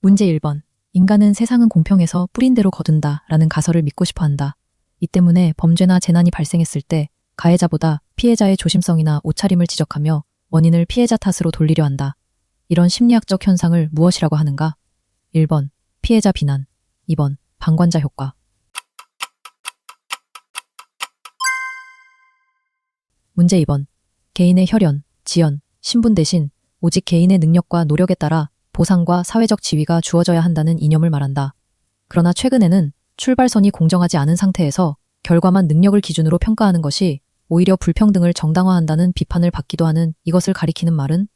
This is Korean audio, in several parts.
문제 1번. 인간은 세상은 공평해서 뿌린 대로 거둔다 라는 가설을 믿고 싶어 한다. 이 때문에 범죄나 재난이 발생했을 때 가해자보다 피해자의 조심성이나 옷차림을 지적하며 원인을 피해자 탓으로 돌리려 한다. 이런 심리학적 현상을 무엇이라고 하는가? 1번. 피해자 비난. 2번. 방관자 효과. 문제 2번. 개인의 혈연, 지연, 신분 대신 오직 개인의 능력과 노력에 따라 보상과 사회적 지위가 주어져야 한다는 이념을 말한다. 그러나 최근에는 출발선이 공정하지 않은 상태에서 결과만 능력을 기준으로 평가하는 것이 오히려 불평등을 정당화한다는 비판을 받기도 하는 이것을 가리키는 말은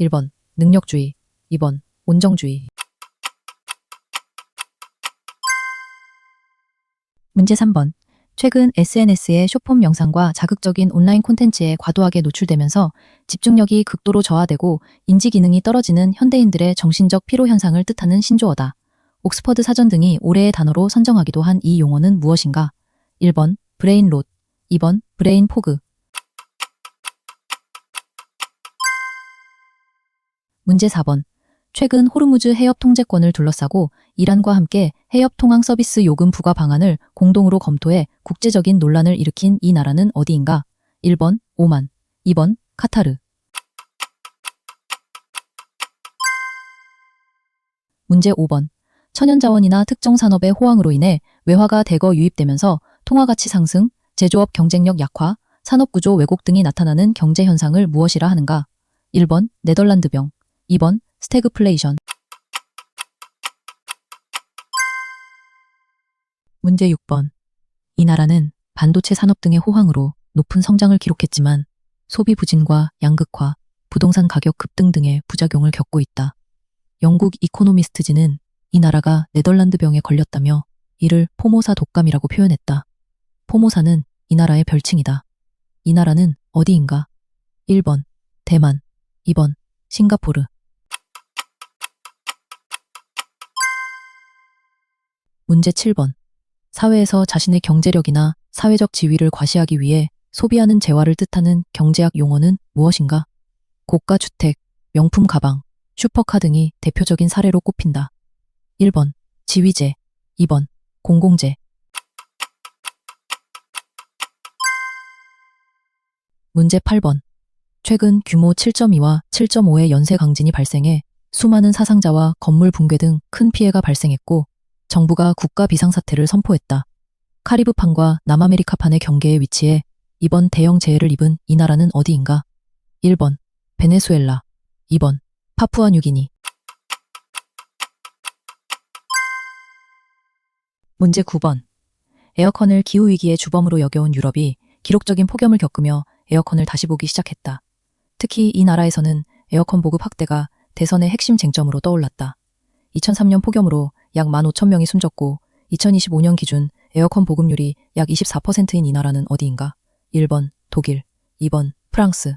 1번. 능력주의. 2번. 온정주의. 문제 3번. 최근 SNS의 숏폼 영상과 자극적인 온라인 콘텐츠에 과도하게 노출되면서 집중력이 극도로 저하되고 인지 기능이 떨어지는 현대인들의 정신적 피로 현상을 뜻하는 신조어다. 옥스퍼드 사전 등이 올해의 단어로 선정하기도 한 이 용어는 무엇인가? 1번. 브레인 롯. 2번. 브레인 포그. 문제 4번. 최근 호르무즈 해협 통제권을 둘러싸고 이란과 함께 해협 통항 서비스 요금 부과 방안을 공동으로 검토해 국제적인 논란을 일으킨 이 나라는 어디인가? 1번. 오만. 2번. 카타르. 문제 5번. 천연자원이나 특정 산업의 호황으로 인해 외화가 대거 유입되면서 통화가치 상승, 제조업 경쟁력 약화, 산업구조 왜곡 등이 나타나는 경제현상을 무엇이라 하는가? 1번. 네덜란드병. 2번. 스태그플레이션. 문제 6번. 이 나라는 반도체 산업 등의 호황으로 높은 성장을 기록했지만 소비 부진과 양극화, 부동산 가격 급등 등의 부작용을 겪고 있다. 영국 이코노미스트지는 이 나라가 네덜란드병에 걸렸다며 이를 포모사 독감이라고 표현했다. 포모사는 이 나라의 별칭이다. 이 나라는 어디인가? 1번. 대만. 2번. 싱가포르. 문제 7번. 사회에서 자신의 경제력이나 사회적 지위를 과시하기 위해 소비하는 재화를 뜻하는 경제학 용어는 무엇인가? 고가 주택, 명품 가방, 슈퍼카 등이 대표적인 사례로 꼽힌다. 1번. 지위재. 2번. 공공재. 문제 8번. 최근 규모 7.2와 7.5의 연쇄 강진이 발생해 수많은 사상자와 건물 붕괴 등 큰 피해가 발생했고 정부가 국가 비상사태를 선포했다. 카리브판과 남아메리카판의 경계에 위치해 이번 대형 재해를 입은 이 나라는 어디인가? 1번. 베네수엘라. 2번. 파푸아뉴기니. 문제 9번. 에어컨을 기후위기의 주범으로 여겨온 유럽이 기록적인 폭염을 겪으며 에어컨을 다시 보기 시작했다. 특히 이 나라에서는 에어컨 보급 확대가 대선의 핵심 쟁점으로 떠올랐다. 2003년 폭염으로 약 15,000명이 숨졌고 2025년 기준 에어컨 보급률이 약 24%인 이 나라는 어디인가? 1번. 독일. 2번. 프랑스.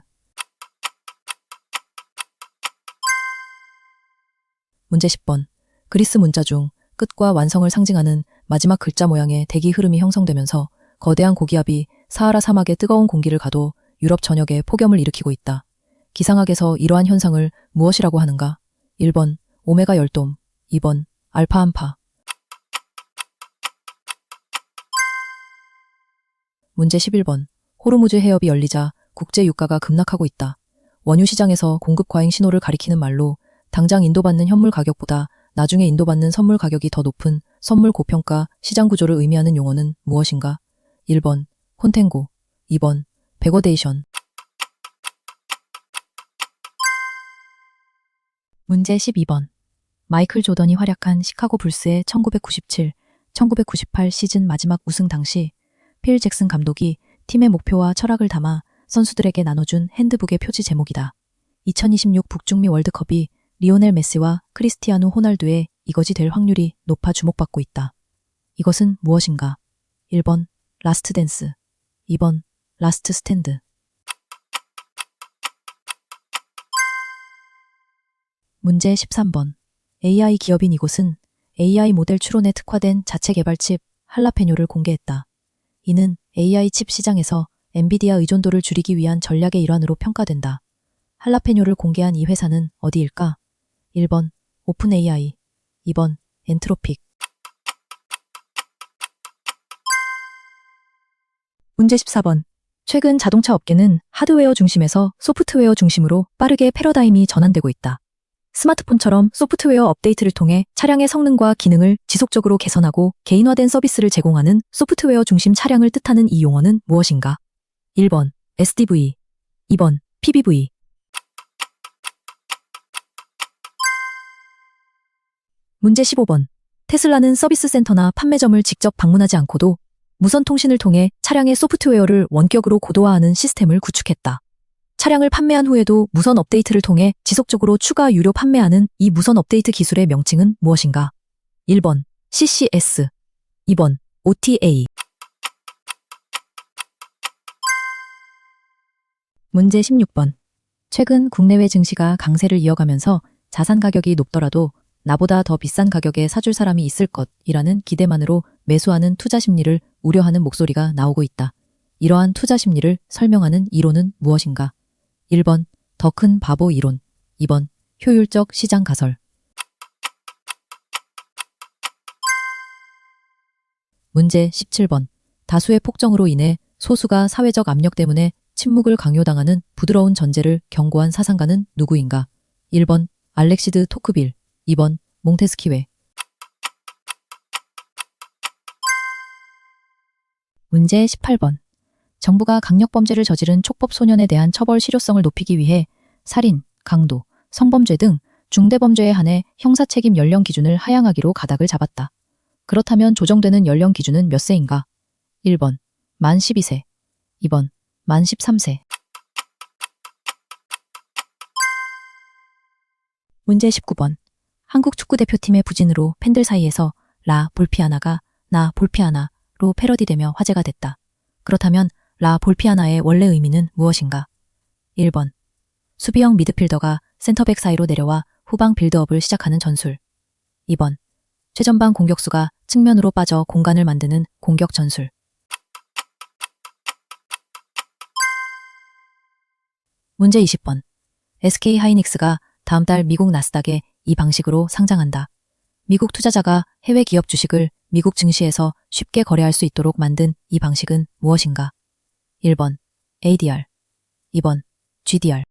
문제 10번. 그리스 문자 중 끝과 완성을 상징하는 마지막 글자 모양의 대기 흐름이 형성되면서 거대한 고기압이 사하라 사막의 뜨거운 공기를 가둬 유럽 전역에 폭염을 일으키고 있다. 기상학에서 이러한 현상을 무엇이라고 하는가? 1번. 오메가 열돔. 2번. 알파 한파. 문제 11번. 호르무즈 해협이 열리자 국제 유가가 급락하고 있다. 원유 시장에서 공급 과잉 신호를 가리키는 말로 당장 인도받는 현물 가격보다 나중에 인도받는 선물 가격이 더 높은 선물 고평가 시장 구조를 의미하는 용어는 무엇인가? 1번. 콘탱고. 2번. 베거데이션. 문제 12번. 마이클 조던이 활약한 시카고 불스의 1997, 1998 시즌 마지막 우승 당시 필 잭슨 감독이 팀의 목표와 철학을 담아 선수들에게 나눠준 핸드북의 표지 제목이다. 2026 북중미 월드컵이 리오넬 메시와 크리스티아누 호날두의 이것이 될 확률이 높아 주목받고 있다. 이것은 무엇인가? 1번. 라스트 댄스. 2번. 라스트 스탠드. 문제 13번. AI 기업인 이곳은 AI 모델 추론에 특화된 자체 개발 칩 할라페뇨를 공개했다. 이는 AI 칩 시장에서 엔비디아 의존도를 줄이기 위한 전략의 일환으로 평가된다. 할라페뇨를 공개한 이 회사는 어디일까? 1번. 오픈 AI. 2번 엔트로픽. 문제 14번. 최근 자동차 업계는 하드웨어 중심에서 소프트웨어 중심으로 빠르게 패러다임이 전환되고 있다. 스마트폰처럼 소프트웨어 업데이트를 통해 차량의 성능과 기능을 지속적으로 개선하고 개인화된 서비스를 제공하는 소프트웨어 중심 차량을 뜻하는 이 용어는 무엇인가? 1번 SDV, 2번 PBV. 문제 15번. 테슬라는 서비스 센터나 판매점을 직접 방문하지 않고도 무선 통신을 통해 차량의 소프트웨어를 원격으로 고도화하는 시스템을 구축했다. 차량을 판매한 후에도 무선 업데이트를 통해 지속적으로 추가 유료 판매하는 이 무선 업데이트 기술의 명칭은 무엇인가? 1번 CCS, 2번 OTA. 문제 16번. 최근 국내외 증시가 강세를 이어가면서 자산 가격이 높더라도 나보다 더 비싼 가격에 사줄 사람이 있을 것이라는 기대만으로 매수하는 투자 심리를 우려하는 목소리가 나오고 있다. 이러한 투자 심리를 설명하는 이론은 무엇인가? 1번 더 큰 바보 이론, 2번 효율적 시장 가설. 문제 17번. 다수의 폭정으로 인해 소수가 사회적 압력 때문에 침묵을 강요당하는 부드러운 전제를 경고한 사상가는 누구인가? 1번 알렉시드 토크빌, 2번 몽테스키웨. 문제 18번. 정부가 강력범죄를 저지른 촉법 소년에 대한 처벌 실효성을 높이기 위해 살인, 강도, 성범죄 등 중대범죄에 한해 형사책임 연령 기준을 하향하기로 가닥을 잡았다. 그렇다면 조정되는 연령 기준은 몇 세인가? 1번 만 12세, 2번 만 13세. 문제 19번. 한국 축구대표팀의 부진으로 팬들 사이에서 라 볼피아나가 나 볼피아나로 패러디되며 화제가 됐다. 그렇다면 라 볼피아나의 원래 의미는 무엇인가? 1번 수비형 미드필더가 센터백 사이로 내려와 후방 빌드업을 시작하는 전술, 2번 최전방 공격수가 측면으로 빠져 공간을 만드는 공격 전술. 문제 20번. SK 하이닉스가 다음 달 미국 나스닥에 이 방식으로 상장한다. 미국 투자자가 해외 기업 주식을 미국 증시에서 쉽게 거래할 수 있도록 만든 이 방식은 무엇인가? 1번 ADR, 2번 GDR.